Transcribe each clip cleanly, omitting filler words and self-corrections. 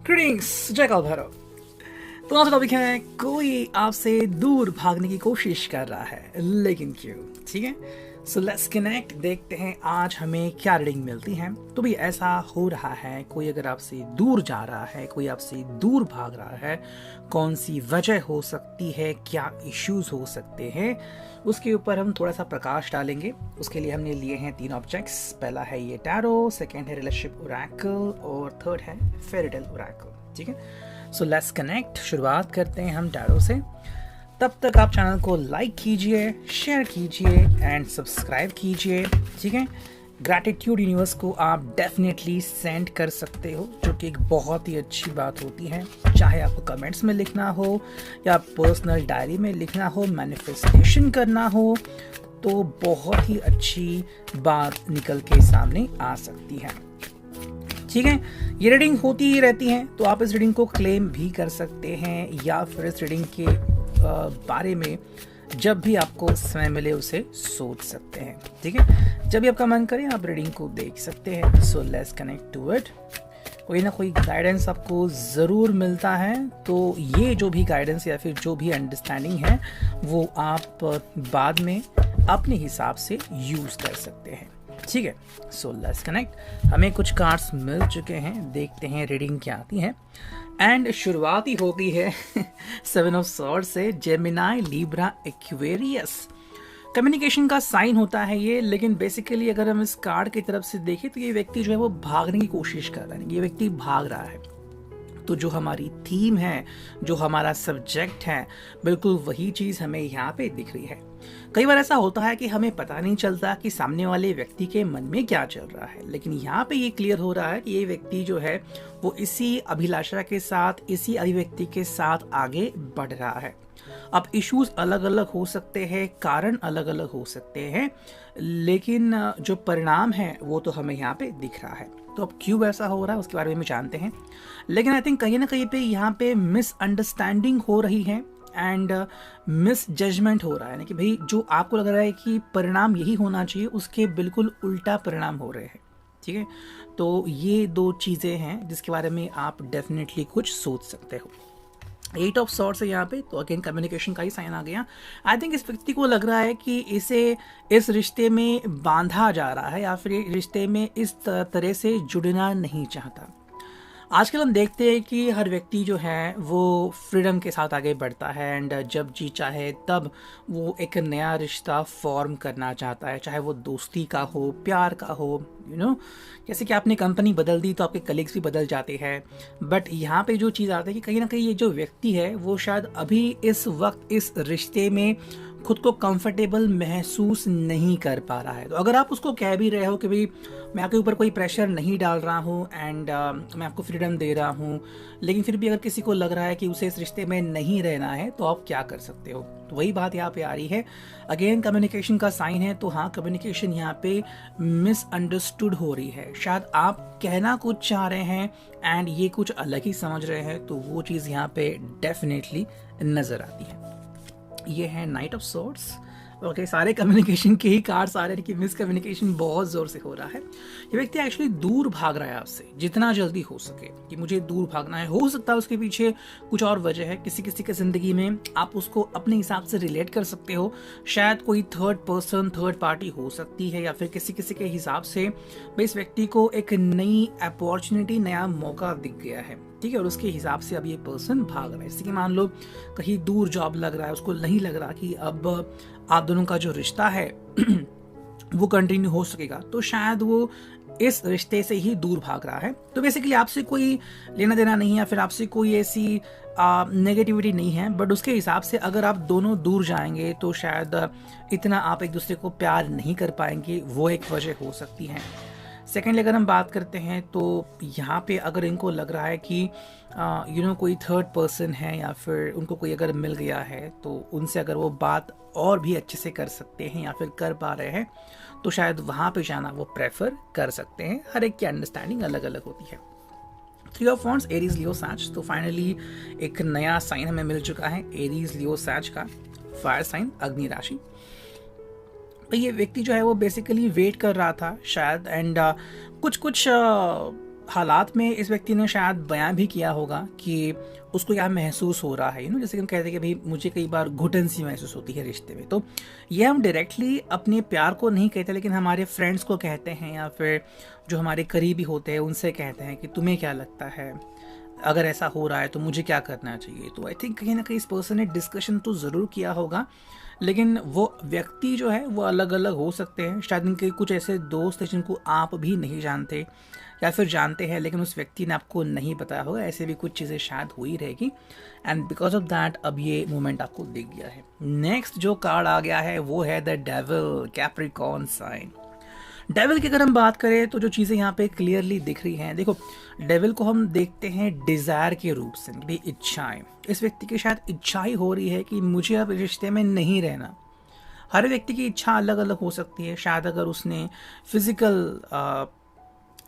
Greetings, जय काल भैरव। तो आज का टॉपिक है कोई आपसे दूर भागने की कोशिश कर रहा है, लेकिन क्यों? ठीक है, सो लेट्स कनेक्ट। देखते हैं आज हमें क्या रीडिंग मिलती है। तो भी ऐसा हो रहा है, कोई अगर आपसे दूर जा रहा है, कोई आपसे दूर भाग रहा है, कौन सी वजह हो सकती है, क्या इश्यूज हो सकते हैं, उसके ऊपर हम थोड़ा सा प्रकाश डालेंगे। उसके लिए हमने लिए हैं 3 ऑब्जेक्ट्स। पहला है ये टैरो, सेकेंड है रिलेशनशिप ओरेकल और थर्ड है फेयरटेल ओरेकल। ठीक है, सो लेट्स कनेक्ट। शुरुआत करते हैं हम टैरो से। तब तक आप चैनल को लाइक कीजिए, शेयर कीजिए एंड सब्सक्राइब कीजिए। ठीक है, ग्रैटिट्यूड यूनिवर्स को आप डेफिनेटली सेंड कर सकते हो, जो कि एक बहुत ही अच्छी बात होती है। चाहे आपको कमेंट्स में लिखना हो या पर्सनल डायरी में लिखना हो, मैनिफेस्टेशन करना हो, तो बहुत ही अच्छी बात निकल के सामने आ सकती है। ठीक है, ये रीडिंग होती ही रहती है, तो आप इस रीडिंग को क्लेम भी कर सकते हैं या फिर इस रीडिंग के बारे में जब भी आपको समय मिले उसे सोच सकते हैं। ठीक है, जब भी आपका मन करे आप रीडिंग को देख सकते हैं। So let's connect to it. कोई ना कोई गाइडेंस आपको ज़रूर मिलता है, तो ये जो भी गाइडेंस या फिर जो भी अंडरस्टैंडिंग है वो आप बाद में अपने हिसाब से यूज़ कर सकते हैं। ठीक है, सो लेट्स कनेक्ट। हमें कुछ कार्ड्स मिल चुके हैं, देखते हैं रीडिंग क्या आती है। एंड शुरुआत ही हो गई है 7 ऑफ सॉर्ड्स से। Gemini, Libra, Aquarius. कम्युनिकेशन का साइन होता है ये, लेकिन बेसिकली अगर हम इस कार्ड की तरफ से देखें तो ये व्यक्ति जो है वो भागने की कोशिश कर रहा है, ये व्यक्ति भाग रहा है। तो जो हमारी थीम है, जो हमारा सब्जेक्ट है, बिल्कुल वही चीज़ हमें यहाँ पे दिख रही है। कई बार ऐसा होता है कि हमें पता नहीं चलता कि सामने वाले व्यक्ति के मन में क्या चल रहा है, लेकिन यहाँ पे ये क्लियर हो रहा है कि ये व्यक्ति जो है वो इसी अभिलाषा के साथ, इसी अभिव्यक्ति के साथ आगे बढ़ रहा है। अब इश्यूज अलग अलग हो सकते हैं, कारण अलग अलग हो सकते हैं, लेकिन जो परिणाम है वो तो हमें यहाँ पे दिख रहा है। तो अब क्यों ऐसा हो रहा है उसके बारे में जानते हैं। लेकिन आई थिंक कहीं ना कहीं पे यहाँ पे मिसअंडरस्टैंडिंग हो रही है एंड मिस जजमेंट हो रहा है ना, कि भाई जो आपको लग रहा है कि परिणाम यही होना चाहिए, उसके बिल्कुल उल्टा परिणाम हो रहे हैं। ठीक है, तो ये 2 चीज़ें हैं जिसके बारे में आप डेफिनेटली कुछ सोच सकते हो। 8 ऑफ सॉर्ड्स है यहाँ पे, तो अगेन कम्युनिकेशन का ही साइन आ गया। आई थिंक इस व्यक्ति को लग रहा है कि इसे इस रिश्ते में बांधा जा रहा है या फिर रिश्ते में इस तरह से जुड़ना नहीं चाहता। आजकल हम देखते हैं कि हर व्यक्ति जो है वो फ्रीडम के साथ आगे बढ़ता है एंड जब जी चाहे तब वो एक नया रिश्ता फॉर्म करना चाहता है, चाहे वो दोस्ती का हो, प्यार का हो, जैसे कि आपने कंपनी बदल दी तो आपके कलीग्स भी बदल जाते हैं। बट यहाँ पे जो चीज़ आती है कि कहीं ना कहीं ये जो व्यक्ति है वो शायद अभी इस वक्त इस रिश्ते में खुद को कंफर्टेबल महसूस नहीं कर पा रहा है। तो अगर आप उसको कह भी रहे हो कि भाई मैं आपके ऊपर कोई प्रेशर नहीं डाल रहा हूँ एंड मैं आपको फ्रीडम दे रहा हूँ, लेकिन फिर भी अगर किसी को लग रहा है कि उसे इस रिश्ते में नहीं रहना है, तो आप क्या कर सकते हो? तो वही बात यहाँ पे आ रही है। अगेन कम्युनिकेशन का साइन है, तो हाँ, कम्युनिकेशन यहाँ पे मिसअंडरस्टूड हो रही है। शायद आप कहना कुछ चाह रहे हैं एंड ये कुछ अलग ही समझ रहे हैं, तो वो चीज़ यहाँ पे डेफिनेटली नज़र आती है। ये है नाइट ऑफ सॉर्ड्स। ओके, सारे कम्युनिकेशन के ही कार्ड्स आ रहे हैं कि मिस कम्युनिकेशन बहुत जोर से हो रहा है। ये व्यक्ति एक्चुअली दूर भाग रहा है आपसे जितना जल्दी हो सके, कि मुझे दूर भागना है। हो सकता है उसके पीछे कुछ और वजह है, किसी किसी के जिंदगी में आप उसको अपने हिसाब से रिलेट कर सकते हो। शायद कोई थर्ड पर्सन, थर्ड पार्टी हो सकती है, या फिर किसी किसी के हिसाब से भाई इस व्यक्ति को एक नई अपॉर्चुनिटी, नया मौका दिख गया है। ठीक है, और उसके हिसाब से अब ये पर्सन भाग रहा है। जैसे कि मान लो कहीं दूर जॉब लग रहा है, उसको नहीं लग रहा कि अब आप दोनों का जो रिश्ता है वो कंटिन्यू हो सकेगा, तो शायद वो इस रिश्ते से ही दूर भाग रहा है। तो बेसिकली आपसे कोई लेना देना नहीं है या फिर आपसे कोई ऐसी नेगेटिविटी नहीं है, बट उसके हिसाब से अगर आप दोनों दूर जाएंगे तो शायद इतना आप एक दूसरे को प्यार नहीं कर पाएंगे, वो एक वजह हो सकती है। सेकेंडली अगर हम बात करते हैं तो यहाँ पे अगर इनको लग रहा है कि कोई थर्ड पर्सन है या फिर उनको कोई अगर मिल गया है, तो उनसे अगर वो बात और भी अच्छे से कर सकते हैं या फिर कर पा रहे हैं, तो शायद वहाँ पे जाना वो प्रेफर कर सकते हैं। हर एक की अंडरस्टैंडिंग अलग अलग होती है। 3 ऑफ वॉन्ड्स, एरीज, लियो, सैज। तो फाइनली एक नया साइन हमें मिल चुका है, एरीज, लियो, सैज का फायर साइन, अग्नि राशि। तो ये व्यक्ति जो है वो बेसिकली वेट कर रहा था शायद, एंड कुछ हालात में इस व्यक्ति ने शायद बयां भी किया होगा कि उसको क्या महसूस हो रहा है, जैसे कि हम कहते हैं कि भाई मुझे कई बार घुटन सी महसूस होती है रिश्ते में। तो ये हम डायरेक्टली अपने प्यार को नहीं कहते, लेकिन हमारे फ्रेंड्स को कहते हैं या फिर जो हमारे करीबी होते हैं उनसे कहते हैं कि तुम्हें क्या लगता है, अगर ऐसा हो रहा है तो मुझे क्या करना चाहिए। तो आई थिंक कहीं ना कहीं इस पर्सन ने डिस्कशन तो ज़रूर किया होगा, लेकिन वो व्यक्ति जो है वो अलग अलग हो सकते हैं। शायद इनके कुछ ऐसे दोस्त हैं जिनको आप भी नहीं जानते या फिर जानते हैं लेकिन उस व्यक्ति ने आपको नहीं बताया होगा, ऐसे भी कुछ चीज़ें शायद हुई रहेगी एंड बिकॉज ऑफ दैट अब ये मोमेंट आपको दिख गया है। नेक्स्ट जो कार्ड आ गया है वो है the devil, Capricorn sign. Devil की अगर हम बात करें तो जो चीज़ें यहाँ पे क्लियरली दिख रही हैं, देखो डेविल को हम देखते हैं डिज़ायर के रूप से, भी इच्छाएं। इस व्यक्ति की शायद इच्छा ही हो रही है कि मुझे अब रिश्ते में नहीं रहना। हर व्यक्ति की इच्छा अलग अलग हो सकती है। शायद अगर उसने फिजिकल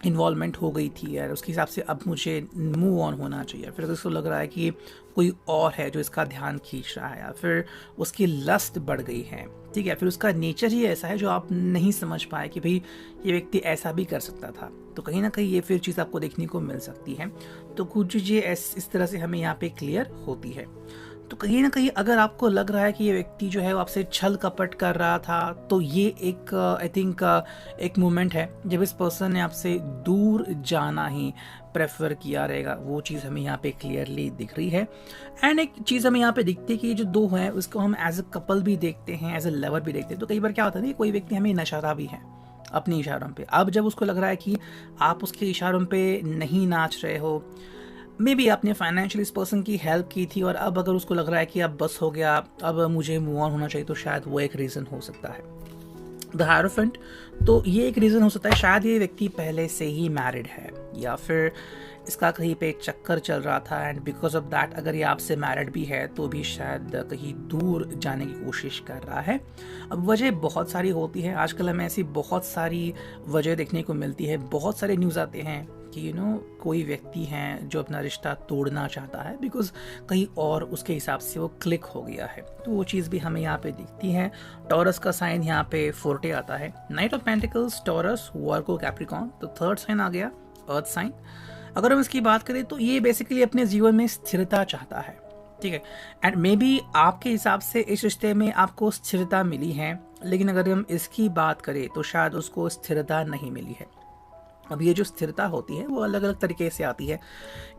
इन्वॉल्वमेंट हो गई थी यार, उसके हिसाब से अब मुझे मूव ऑन होना चाहिए, फिर उसको लग रहा है कि कोई और है जो इसका ध्यान खींच रहा है, या फिर उसकी लस्ट बढ़ गई है, ठीक है, फिर उसका नेचर ही ऐसा है जो आप नहीं समझ पाए कि भाई ये व्यक्ति ऐसा भी कर सकता था। तो कहीं ना कहीं ये फिर चीज़ आपको देखने को मिल सकती है। तो कुछ चीज़ें इस तरह से हमें यहाँ पे क्लियर होती है। तो कहीं ना कहीं अगर आपको लग रहा है कि ये व्यक्ति जो है वो आपसे छल कपट कर रहा था, तो ये एक आई थिंक एक मोमेंट है जब इस पर्सन ने आपसे दूर जाना ही प्रेफर किया रहेगा। वो चीज़ हमें यहाँ पे क्लियरली दिख रही है। एंड एक चीज़ हमें यहाँ पे दिखती है कि ये जो दो हैं उसको हम एज अ कपल भी देखते हैं, एज अ लवर भी देखते हैं। तो कई बार क्या होता है ना, कोई व्यक्ति हमें नशाता भी है अपने इशारों पे। अब जब उसको लग रहा है कि आप उसके इशारों पे नहीं नाच रहे हो, मे बी आपने फाइनेंशियली इस पर्सन की हेल्प की थी और अब अगर उसको लग रहा है कि अब बस हो गया, अब मुझे मूव ऑन होना चाहिए, तो शायद वो एक रीज़न हो सकता है। द हायरोफेंट, तो ये एक रीज़न हो सकता है। शायद ये व्यक्ति पहले से ही मैरिड है या फिर इसका कहीं पे चक्कर चल रहा था एंड बिकॉज ऑफ दैट अगर ये आपसे मैरिड भी है तो भी शायद कहीं दूर जाने की कोशिश कर रहा है। अब वजह बहुत सारी होती है, आजकल हमें ऐसी बहुत सारी वजह देखने को मिलती है। बहुत सारे न्यूज़ आते हैं कि कोई व्यक्ति हैं जो अपना रिश्ता तोड़ना चाहता है बिकॉज कहीं और उसके हिसाब से वो क्लिक हो गया है। तो वो चीज़ भी हमें यहाँ पे दिखती है। टॉरस का साइन यहाँ पे फोर्टे आता है। Night of pentacles, taurus, Virgo, Capricorn. तो थर्ड साइन आ गया अर्थ साइन। अगर हम इसकी बात करें तो ये बेसिकली अपने जीवन में स्थिरता चाहता है, ठीक है। एंड मे बी आपके हिसाब से इस रिश्ते में आपको स्थिरता मिली है, लेकिन अगर हम इसकी बात करें तो शायद उसको स्थिरता नहीं मिली है। अब ये जो स्थिरता होती है वो अलग अलग तरीके से आती है।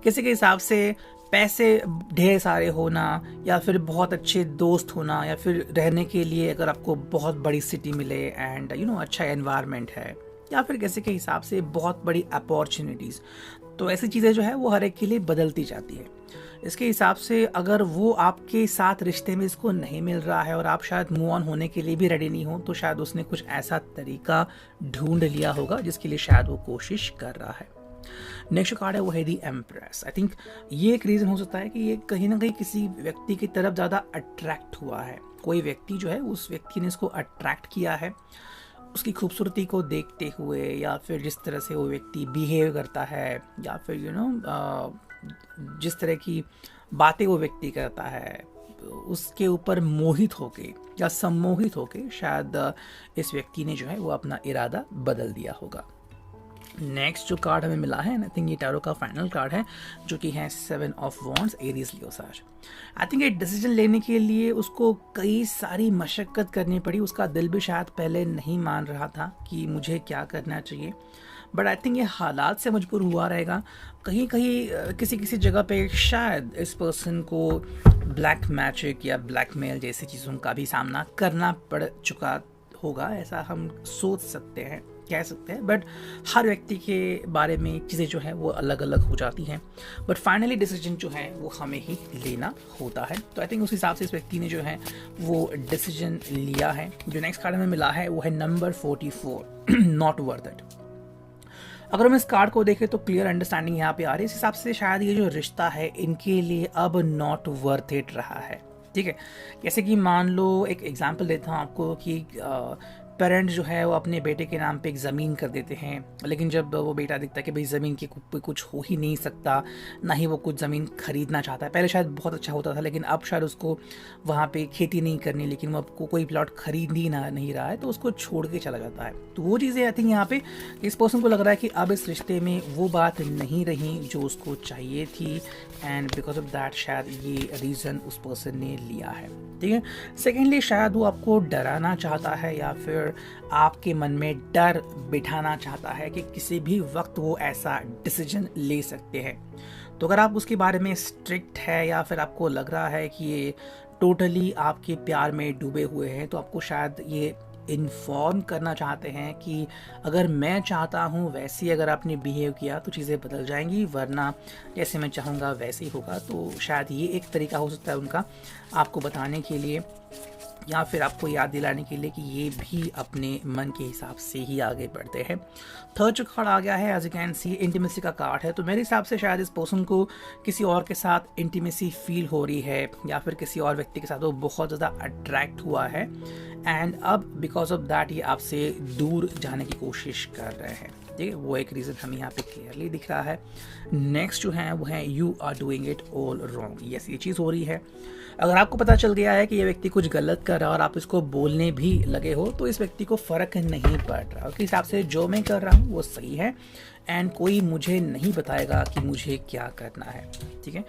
किसी के हिसाब से पैसे ढेर सारे होना, या फिर बहुत अच्छे दोस्त होना, या फिर रहने के लिए अगर आपको बहुत बड़ी सिटी मिले एंड अच्छा एनवायरनमेंट है, या फिर किसी के हिसाब से बहुत बड़ी अपॉर्चुनिटीज़। तो ऐसी चीज़ें जो है वो हर एक के लिए बदलती जाती है। इसके हिसाब से अगर वो आपके साथ रिश्ते में इसको नहीं मिल रहा है और आप शायद मूव ऑन होने के लिए भी रेडी नहीं हो, तो शायद उसने कुछ ऐसा तरीका ढूंढ लिया होगा जिसके लिए शायद वो कोशिश कर रहा है। नेक्स्ट कार्ड है वो है दी एम्प्रेस। आई थिंक ये एक रीज़न हो सकता है कि ये कहीं ना कहीं किसी व्यक्ति की तरफ ज़्यादा अट्रैक्ट हुआ है। कोई व्यक्ति जो है उस व्यक्ति ने इसको अट्रैक्ट किया है उसकी खूबसूरती को देखते हुए, या फिर जिस तरह से वो व्यक्ति बिहेव करता है, या फिर जिस तरह की बातें वो व्यक्ति करता है, उसके ऊपर मोहित होके या सम्मोहित होके शायद इस व्यक्ति ने जो है वो अपना इरादा बदल दिया होगा। नेक्स्ट जो कार्ड हमें मिला है, आई थिंक ये टैरो का फाइनल कार्ड है, जो कि है 7 ऑफ वॉन्ड्स, एरीज, लियो, साज। आई थिंक ये डिसीजन लेने के लिए उसको कई सारी मशक्क़त करनी पड़ी। उसका दिल भी शायद पहले नहीं मान रहा था कि मुझे क्या करना चाहिए, बट आई थिंक ये हालात से मजबूर हुआ रहेगा। कहीं कहीं किसी किसी जगह पे शायद इस पर्सन को ब्लैक मैजिक या ब्लैकमेल जैसी चीज़ों का भी सामना करना पड़ चुका होगा, ऐसा हम सोच सकते हैं, कह सकते हैं। बट हर व्यक्ति के बारे में चीज़ें जो हैं वो अलग अलग हो जाती हैं, बट फाइनली डिसीजन जो है वो हमें ही लेना होता है। तो आई थिंक उस हिसाब से इस व्यक्ति ने जो है वो डिसीजन लिया है। जो नेक्स्ट कार्ड हमें मिला है वो है नंबर 44, नॉट वर्थ इट। अगर हम इस कार्ड को देखें तो क्लियर अंडरस्टैंडिंग यहाँ पे आ रही है। इस हिसाब से शायद ये जो रिश्ता है इनके लिए अब नॉट वर्थ इट रहा है, ठीक है। जैसे कि मान लो एक एग्जांपल देता हूँ आपको कि पेरेंट्स जो है वो अपने बेटे के नाम पे एक ज़मीन कर देते हैं, लेकिन जब वो बेटा दिखता है कि भाई ज़मीन के कुछ हो ही नहीं सकता, ना ही वो कुछ ज़मीन खरीदना चाहता है। पहले शायद बहुत अच्छा होता था, लेकिन अब शायद उसको वहाँ पे खेती नहीं करनी, लेकिन वो आपको कोई प्लॉट खरीद ही ना नहीं रहा है, तो उसको छोड़ के चला जाता है। तो वो चीज़ें आई थिंक यहाँ पे इस पर्सन को लग रहा है कि अब इस रिश्ते में वो बात नहीं रही जो उसको चाहिए थी, एंड बिकॉज ऑफ दैट शायद ये रीज़न उस पर्सन ने लिया है। ठीक है। सेकेंडली, शायद वो आपको डराना चाहता है या फिर आपके मन में डर बिठाना चाहता है कि किसी भी वक्त वो ऐसा डिसीजन ले सकते हैं। तो अगर आप उसके बारे में स्ट्रिक्ट है या फिर आपको लग रहा है कि ये टोटली आपके प्यार में डूबे हुए हैं, तो आपको शायद ये इन्फॉर्म करना चाहते हैं कि अगर मैं चाहता हूँ वैसे ही अगर आपने बिहेव किया तो चीज़ें बदल जाएंगी, वरना जैसे मैं चाहूँगा वैसे ही होगा। तो शायद ये एक तरीका हो सकता है उनका आपको बताने के लिए या फिर आपको याद दिलाने के लिए कि ये भी अपने मन के हिसाब से ही आगे बढ़ते हैं। थर्ड जो कार्ड आ गया है, as you can see, intimacy का कार्ड है। तो मेरे हिसाब से शायद इस पर्सन को किसी और के साथ इंटीमेसी फील हो रही है या फिर किसी और व्यक्ति के साथ वो बहुत ज़्यादा अट्रैक्ट हुआ है, एंड अब बिकॉज ऑफ दैट ये आपसे दूर जाने की कोशिश कर रहे हैं। ठीक है, वो एक रीज़न हमें यहाँ पे क्लियरली दिख रहा है। नेक्स्ट जो है वो है you are doing it all wrong. Yes, ये चीज़ हो रही है। अगर आपको पता चल गया है कि ये व्यक्ति कुछ गलत कर रहा है और आप इसको बोलने भी लगे हो, तो इस व्यक्ति को फ़र्क नहीं पड़ रहा। उसके हिसाब से जो मैं कर रहा हूँ वो सही है, एंड कोई मुझे नहीं बताएगा कि मुझे क्या करना है। ठीक है।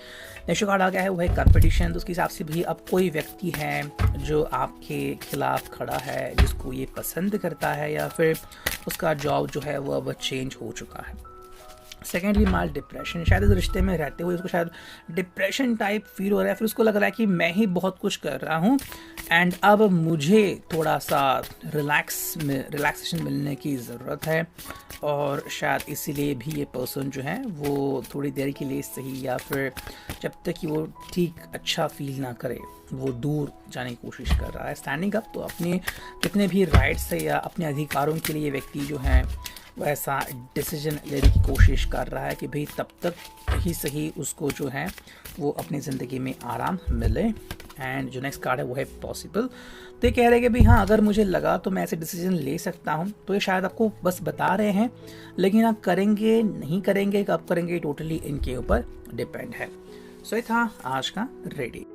नेक्स्ट कार्ड आ गया है वो है कंपटीशन। तो उसके हिसाब से भी अब कोई व्यक्ति है जो आपके खिलाफ खड़ा है, जिसको ये पसंद करता है या फिर उसका जॉब जो है वो अब चेंज हो चुका है। सेकेंडली, माल डिप्रेशन। शायद इस रिश्ते में रहते हुए उसको शायद डिप्रेशन टाइप फील हो रहा है, फिर उसको लग रहा है कि मैं ही बहुत कुछ कर रहा हूँ एंड अब मुझे थोड़ा सा रिलैक्सेशन मिलने की ज़रूरत है, और शायद इसीलिए भी ये पर्सन जो है वो थोड़ी देर के लिए सही या फिर जब तक कि वो ठीक अच्छा फील ना करे वो दूर जाने की कोशिश कर रहा है। स्टैंडिंग अप, तो अपने जितने भी राइट्स है या अपने अधिकारों के लिए ये व्यक्ति जो है वैसा डिसीजन लेने की कोशिश कर रहा है कि भाई तब तक ही सही उसको जो है वो अपनी ज़िंदगी में आराम मिले। एंड जो नेक्स्ट कार्ड है वो है पॉसिबल। तो ये कह रहे हैं कि भाई हाँ, अगर मुझे लगा तो मैं ऐसे डिसीजन ले सकता हूँ। तो ये शायद आपको बस बता रहे हैं, लेकिन आप करेंगे नहीं करेंगे, कब करेंगे, टोटली इनके ऊपर डिपेंड है। सो ये था आज का रेडी।